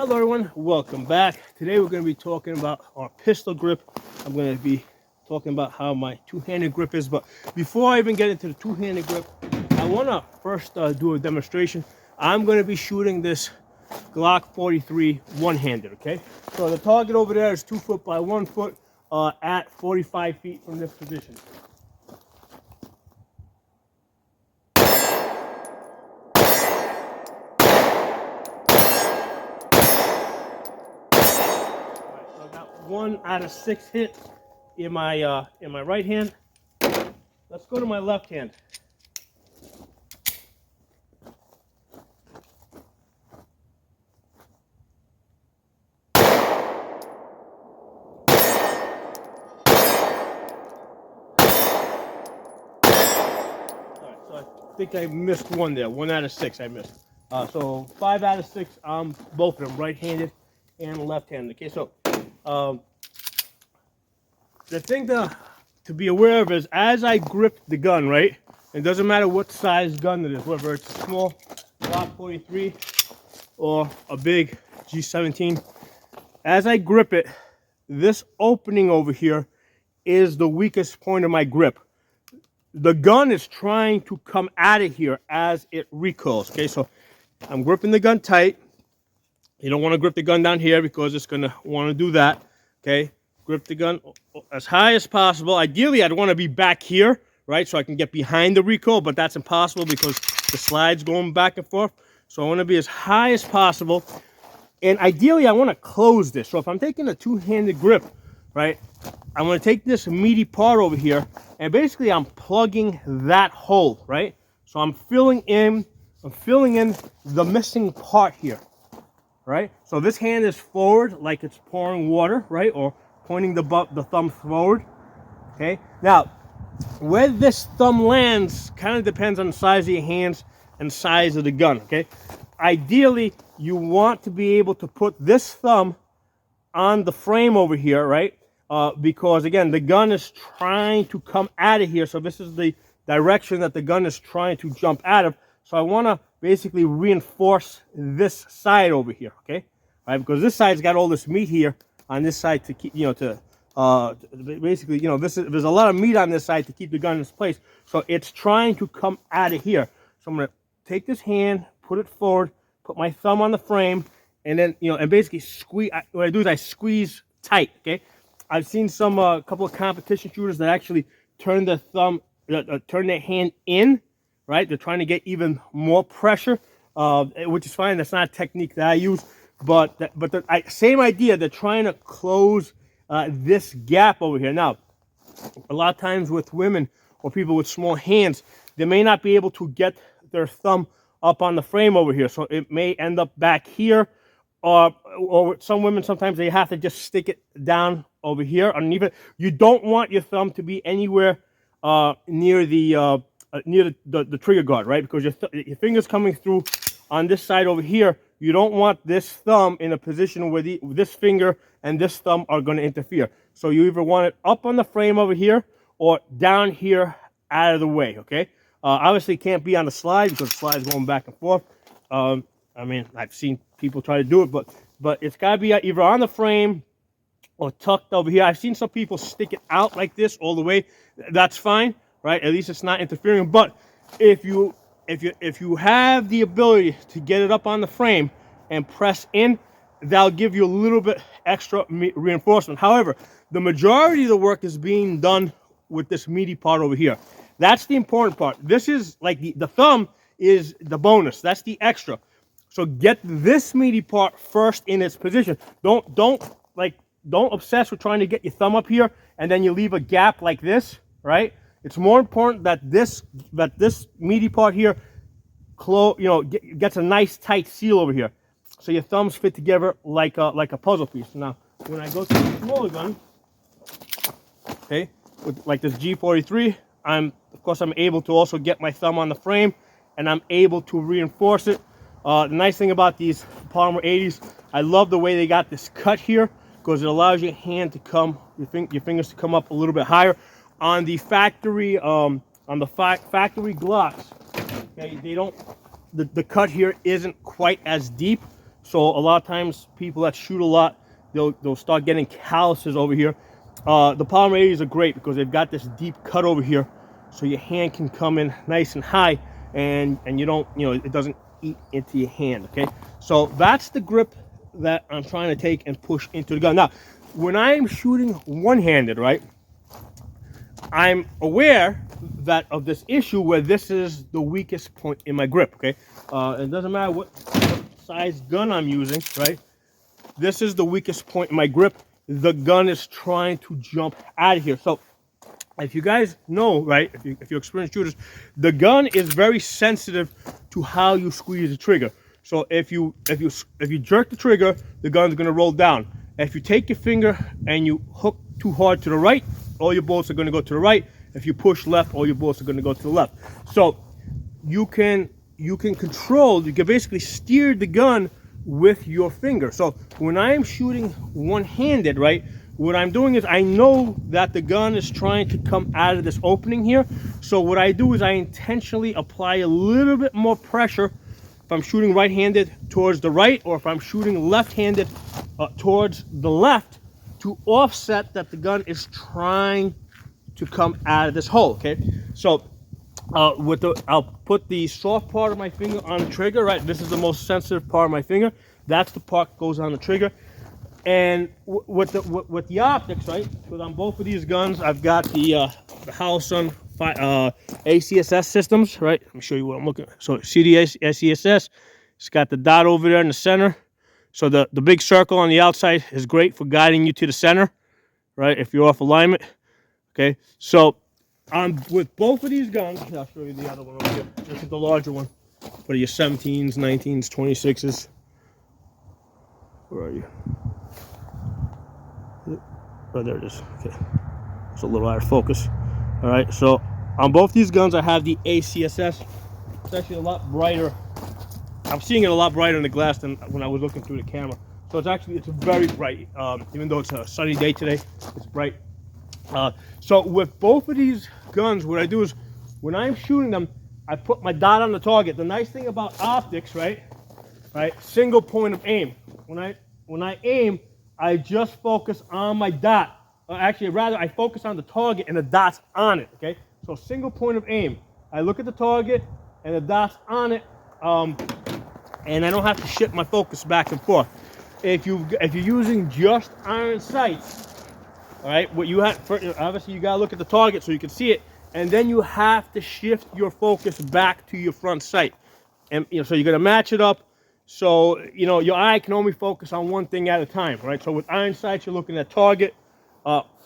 Hello everyone, welcome back. Today we're going to be talking about our pistol grip. I'm going to be talking about how my two-handed grip is, but before I even get into the two-handed grip, I want to first do a demonstration. I'm going to be shooting this Glock 43 one-handed, okay? So the target over there is 2 foot by 1 foot at 45 feet from this position. So I got 1 out of 6 hits in my right hand. Let's go to my left hand. Alright, so I think I missed 1 there. 1 out of 6 I missed. So 5 out of 6, both of them right-handed and left-handed. Okay, so the thing to be aware of is as I grip the gun, right? It doesn't matter what size gun it is, whether it's a small Glock 43 or a big G17. As I grip it, this opening over here is the weakest point of my grip. The gun is trying to come out of here as it recoils. Okay, so I'm gripping the gun tight. You don't want to grip the gun down here because it's going to want to do that. Okay, grip the gun as high as possible. Ideally, I'd want to be back here, right, so I can get behind the recoil, but that's impossible because the slide's going back and forth. So I want to be as high as possible. And ideally, I want to close this. So if I'm taking a two-handed grip, right, I'm going to take this meaty part over here, and basically I'm plugging that hole, right? So I'm filling in the missing part here, right? So this hand is forward like it's pouring water, right? Or pointing the thumb forward, okay? Now, where this thumb lands kind of depends on the size of your hands and size of the gun, okay? Ideally, you want to be able to put this thumb on the frame over here, right? Because again, the gun is trying to come out of here. So this is the direction that the gun is trying to jump out of. So I want to basically reinforce this side over here, okay? All right, because this side's got all this meat here on this side to keep, basically, there's a lot of meat on this side to keep the gun in its place. So it's trying to come out of here. So I'm going to take this hand, put it forward, put my thumb on the frame, and then, and basically squeeze. What I do is I squeeze tight, okay? I've seen some couple of competition shooters that actually turn their thumb, turn their hand in, right? They're trying to get even more pressure, which is fine. That's not a technique that I use, but the same idea. They're trying to close this gap over here. Now, a lot of times with women or people with small hands, they may not be able to get their thumb up on the frame over here, so it may end up back here. Or some women, sometimes they have to just stick it down over here underneath it. You don't want your thumb to be anywhere near the trigger guard, right? Because your finger's coming through on this side over here. You don't want this thumb in a position where this finger and this thumb are going to interfere. So you either want it up on the frame over here or down here out of the way, okay? Obviously, it can't be on the slide because the slide is going back and forth. I mean, I've seen people try to do it, but it's got to be either on the frame or tucked over here. I've seen some people stick it out like this all the way. That's fine, right? At least it's not interfering. But if you have the ability to get it up on the frame and press in, that'll give you a little bit extra reinforcement. However, the majority of the work is being done with this meaty part over here. That's the important part. This is like the thumb is the bonus. That's the extra. So get this meaty part first in its position. Don't obsess with trying to get your thumb up here and then you leave a gap like this, right? It's more important that this meaty part here gets a nice tight seal over here. So your thumbs fit together like a puzzle piece. Now, when I go to the smaller gun, okay, with like this G43, I'm able to also get my thumb on the frame and I'm able to reinforce it. The nice thing about these Polymer 80s, I love the way they got this cut here because it allows your hand to come, your fingers to come up a little bit higher. On the factory, factory Glocks, okay, they don't. The cut here isn't quite as deep, So a lot of times people that shoot a lot, they'll start getting calluses over here. The polymer 80s are great because they've got this deep cut over here, so your hand can come in nice and high, and you don't, it doesn't eat into your hand. Okay, so that's the grip that I'm trying to take and push into the gun. Now, when I'm shooting one-handed, right, I'm aware that of this issue where this is the weakest point in my grip. Okay, it doesn't matter what size gun I'm using, right? This is the weakest point in my grip. The gun is trying to jump out of here. So if you guys know, right, if you're experienced shooters, the gun is very sensitive to how you squeeze the trigger. So if you jerk the trigger, the gun's going to roll down. If you take your finger and you hook too hard to the right, all your bullets are going to go to the right. If you push left, all your bullets are going to go to the left. So you can control, you can basically steer the gun with your finger. So when I'm shooting one-handed, right, what I'm doing is I know that the gun is trying to come out of this opening here. So what I do is I intentionally apply a little bit more pressure if I'm shooting right-handed towards the right, or if I'm shooting left-handed towards the left, to offset that the gun is trying to come out of this hole. Okay, so I'll put the soft part of my finger on the trigger, right? This is the most sensitive part of my finger. That's the part that goes on the trigger. And with the optics, right? Because on both of these guns, I've got the Howson ACSS systems, right? Let me show you what I'm looking at. So CDS-ACSS, it's got the dot over there in the center. So the big circle on the outside is great for guiding you to the center, right? If you're off alignment, okay? So with both of these guns, I'll show you the other one over here. This is the larger one for your 17s, 19s, 26s. Where are you? Oh, there it is. Okay, it's a little out of focus. All right, so on both these guns, I have the ACSS. It's actually a lot brighter. I'm seeing it a lot brighter in the glass than when I was looking through the camera. So it's very bright. Even though it's a sunny day today, it's bright. So with both of these guns, what I do is when I'm shooting them, I put my dot on the target. The nice thing about optics, right, single point of aim. When I aim, I just focus on my dot. Actually, rather, I focus on the target and the dot's on it. Okay, so single point of aim. I look at the target and the dot's on it, and I don't have to shift my focus back and forth. If you're using just iron sights, all right, what you have, obviously you gotta look at the target so you can see it, and then you have to shift your focus back to your front sight, and so you're gonna match it up. So your eye can only focus on one thing at a time, right? So with iron sights, you're looking at target,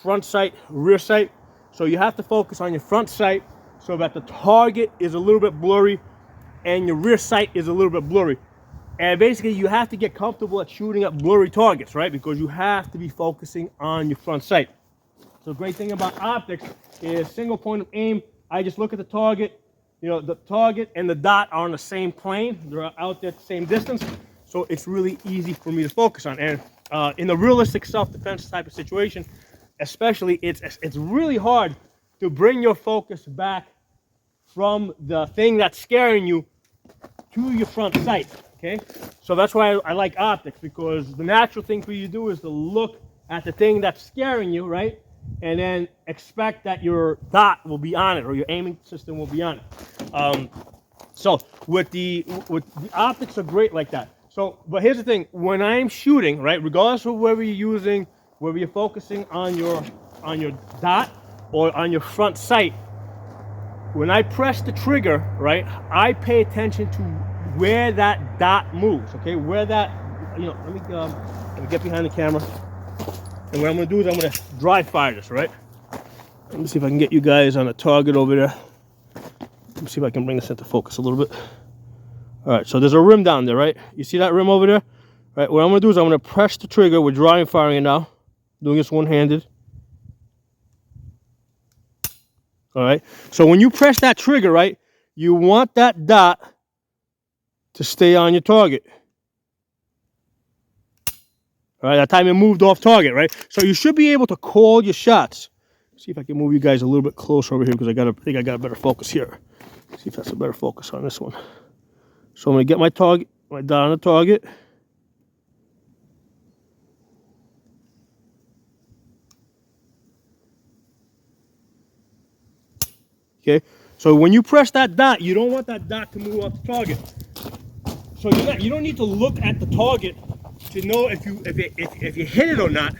front sight, rear sight. So you have to focus on your front sight so that the target is a little bit blurry and your rear sight is a little bit blurry. And basically, you have to get comfortable at shooting at blurry targets, right? Because you have to be focusing on your front sight. So the great thing about optics is single point of aim. I just look at the target. The target and the dot are on the same plane. They're out there at the same distance. So it's really easy for me to focus on. And in a realistic self-defense type of situation, especially, it's really hard to bring your focus back from the thing that's scaring you to your front sight. Okay, so that's why I like optics, because the natural thing for you to do is to look at the thing that's scaring you, right? And then expect that your dot will be on it, or your aiming system will be on it. So with the optics are great like that. So, but here's the thing: when I'm shooting, right, regardless of whether you're using, whether you're focusing on your dot or on your front sight, when I press the trigger, right, I pay attention to where that dot moves. Okay, where that, let me get behind the camera. And what I'm going to do is I'm going to dry fire this, right? Let me see if I can get you guys on a target over there. Let me see if I can bring this into focus a little bit. All right, so there's a rim down there, right? You see that rim over there? Right, what I'm going to do is I'm going to press the trigger. We're dry firing it now. Doing this one-handed. All right, so when you press that trigger, right, you want that dot to stay on your target. All right, that time it moved off target, right? So you should be able to call your shots. See if I can move you guys a little bit closer over here, because I think I got a better focus here. See if that's a better focus on this one. So I'm gonna get my target, my dot on the target. Okay, so when you press that dot, you don't want that dot to move off the target. So you don't need to look at the target to know if you hit it or not.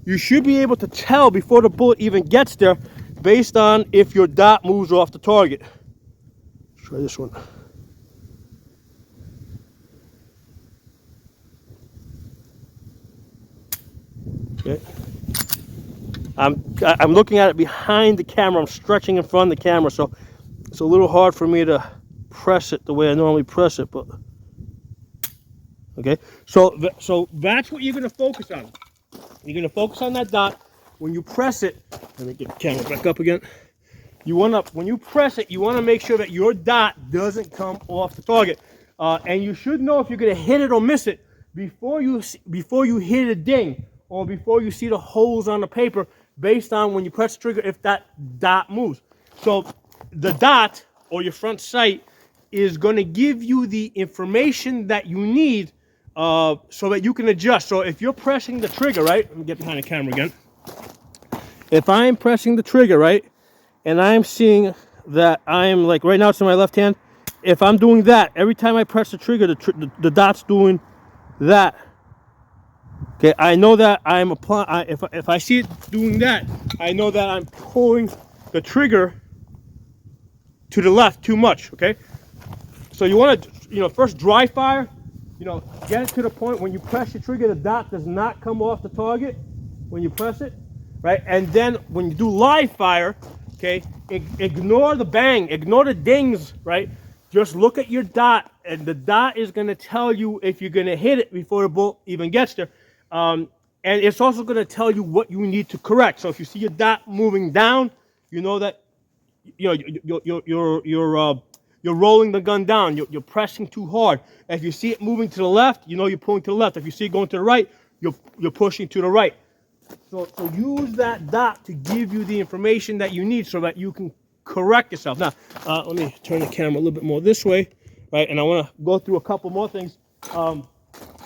You should be able to tell before the bullet even gets there based on if your dot moves off the target. Let's try this one. Okay. I'm looking at it behind the camera. I'm stretching in front of the camera, so it's a little hard for me to press it the way I normally press it. But okay, so that's what you're going to focus on. You're going to focus on that dot. When you press it, let me get the camera back up again. When you press it, you want to make sure that your dot doesn't come off the target. And you should know if you're going to hit it or miss it before you hit a ding or before you see the holes on the paper, based on when you press the trigger if that dot moves. So the dot or your front sight is going to give you the information that you need so that you can adjust. So if you're pressing the trigger, right? Let me get behind the camera again. If I'm pressing the trigger, right, and I'm seeing that I'm like right now it's in my left hand. If I'm doing that, every time I press the trigger, the dot's doing that. Okay, I know that I'm applying. If I see it doing that, I know that I'm pulling the trigger to the left too much. Okay, so you want to, first dry fire. Get it to the point when you press your trigger, the dot does not come off the target when you press it, right? And then when you do live fire, okay, ignore the bang, ignore the dings, right? Just look at your dot, and the dot is going to tell you if you're going to hit it before the bullet even gets there. And it's also going to tell you what you need to correct. So if you see your dot moving down, you know that you're rolling the gun down. You're pressing too hard. If you see it moving to the left, you know you're pulling to the left. If you see it going to the right, you're pushing to the right. So use that dot to give you the information that you need so that you can correct yourself. Now, let me turn the camera a little bit more this way, right? And I want to go through a couple more things.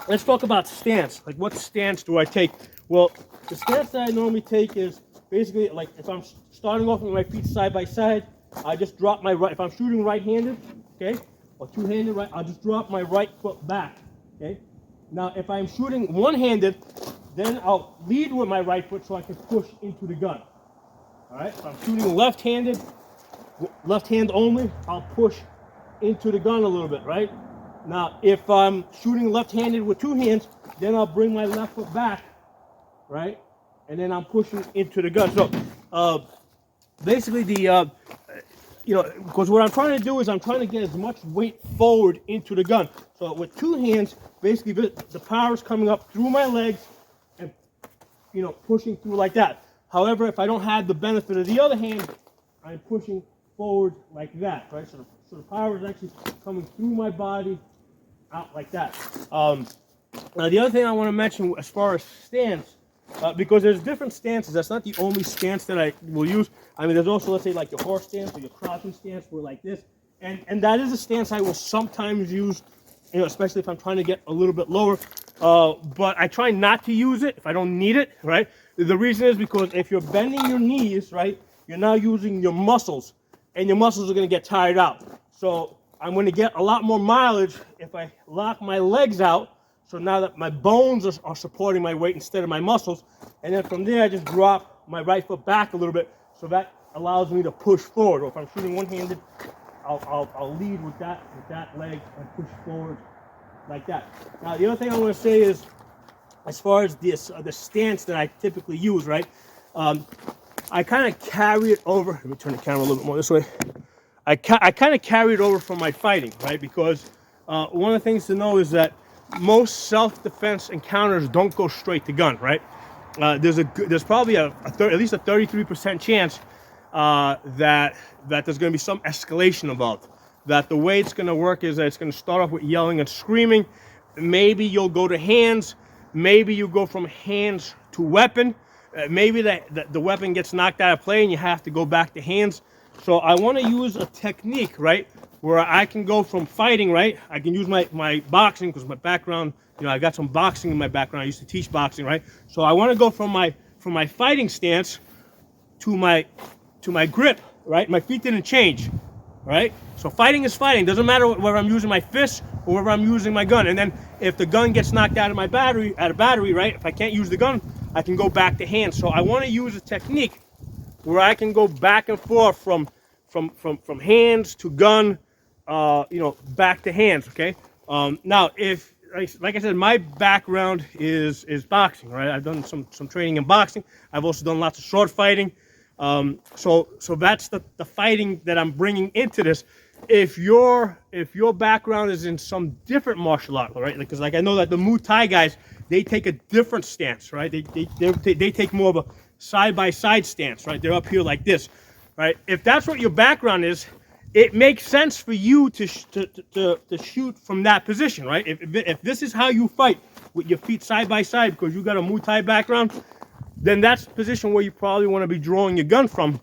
Let's talk about stance. Like, what stance do I take? Well, the stance that I normally take is basically like if I'm starting off with my feet side by side, I just drop my right. If I'm shooting right-handed, okay, or two-handed, right, I'll just drop my right foot back, okay. Now, if I'm shooting one-handed, then I'll lead with my right foot so I can push into the gun. All right. If I'm shooting left-handed, left hand only, I'll push into the gun a little bit, right. Now, if I'm shooting left-handed with two hands, then I'll bring my left foot back, right, and then I'm pushing into the gun. So, basically, because what I'm trying to do is I'm trying to get as much weight forward into the gun. So with two hands, basically the power is coming up through my legs and, pushing through like that. However, if I don't have the benefit of the other hand, I'm pushing forward like that, right? So the power is actually coming through my body out like that. Now, the other thing I want to mention as far as stance, because there's different stances. That's not the only stance that I will use. I mean, there's also, let's say, like your horse stance or your crouching stance, where like this. And that is a stance I will sometimes use, especially if I'm trying to get a little bit lower. But I try not to use it if I don't need it, right? The reason is because if you're bending your knees, right, you're now using your muscles, and your muscles are going to get tired out. So I'm going to get a lot more mileage if I lock my legs out. So now that my bones are supporting my weight instead of my muscles, and then from there I just drop my right foot back a little bit, so that allows me to push forward. Or if I'm shooting one-handed, I'll lead with that leg and push forward like that. Now, the other thing I want to say is, as far as this the stance that I typically use, right? I kind of carry it over. Let me turn the camera a little bit more this way. I kind of carry it over from my fighting, right? Because one of the things to know is that most self-defense encounters don't go straight to gun, right? There's probably at least a 33% chance that there's going to be some escalation involved. That the way it's going to work is that it's going to start off with yelling and screaming. Maybe you'll go to hands. Maybe you go from hands to weapon. Maybe the weapon gets knocked out of play and you have to go back to hands. So I want to use a technique, right, where I can go from fighting, right? I can use my boxing, because my background, I got some boxing in my background. I used to teach boxing, right? So I want to go from my fighting stance to my grip, right? My feet didn't change, right? So fighting is fighting. Doesn't matter whether I'm using my fist or whether I'm using my gun. And then if the gun gets knocked out of my battery, right? If I can't use the gun, I can go back to hands. So I want to use a technique where I can go back and forth from hands to gun, you know, back to hands. Okay. Now, if like I said, my background is boxing. Right. I've done some training in boxing. I've also done lots of sword fighting. So that's the fighting that I'm bringing into this. If your background is in some different martial art, right? Because like I know that the Muay Thai guys, they take a different stance, right? They take more of a side-by-side stance, right? They're up here like this, right? If that's what your background is, it makes sense for you to shoot from that position, right? If this is how you fight, with your feet side by side because you got a Muay Thai background, then that's the position where you probably want to be drawing your gun from,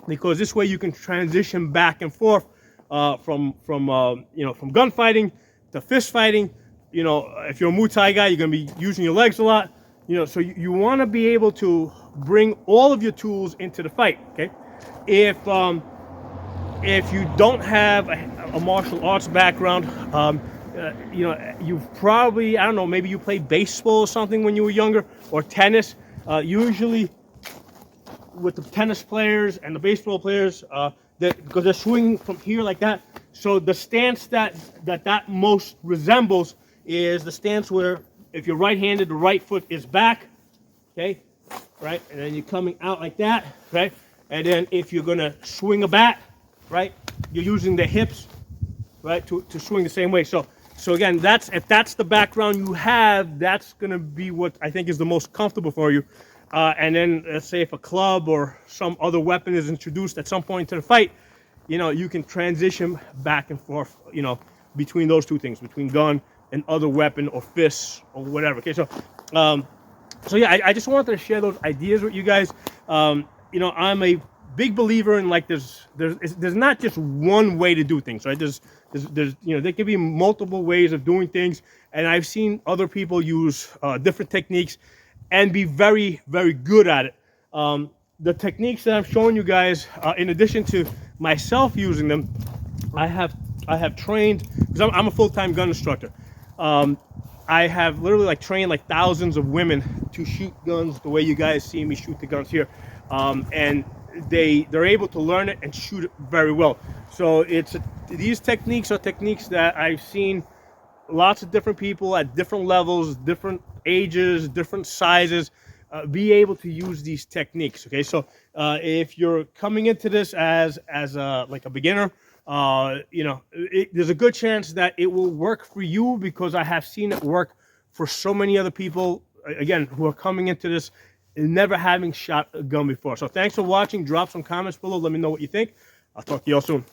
because this way you can transition back and forth from gunfighting to fist fighting. You know, if you're a Muay Thai guy, you're going to be using your legs a lot. You know, so you want to be able to bring all of your tools into the fight. Okay, if you don't have a martial arts background, you know, you've probably, I don't know, maybe you played baseball or something when you were younger, or tennis. Usually with the tennis players and the baseball players, because they're swinging from here like that. So the stance that most resembles is the stance where if you're right-handed, the right foot is back, okay, right? And then you're coming out like that, right? And then if you're gonna swing a bat, right, you're using the hips, right, to swing the same way. So again, if that's the background you have, that's gonna be what I think is the most comfortable for you. And then let's say if a club or some other weapon is introduced at some point into the fight, you know, you can transition back and forth, you know, between those two things, between gun and other weapon or fists or whatever. Okay, so yeah, I just wanted to share those ideas with you guys. You know, I'm a big believer in, like, there's not just one way to do things, right? There's you know, there can be multiple ways of doing things, and I've seen other people use different techniques and be very, very good at it. The techniques that I'm showing you guys, in addition to myself using them, I have trained, because I'm a full-time gun instructor. I have literally like trained like thousands of women to shoot guns the way you guys see me shoot the guns here, and they're able to learn it and shoot it very well. So these techniques are techniques that I've seen lots of different people at different levels, different ages, different sizes, be able to use these techniques. Okay, so if you're coming into this as like a beginner, you know, there's a good chance that it will work for you, because I have seen it work for so many other people, again, who are coming into this and never having shot a gun before. So thanks for watching. Drop some comments below. Let me know what you think. I'll talk to you all soon.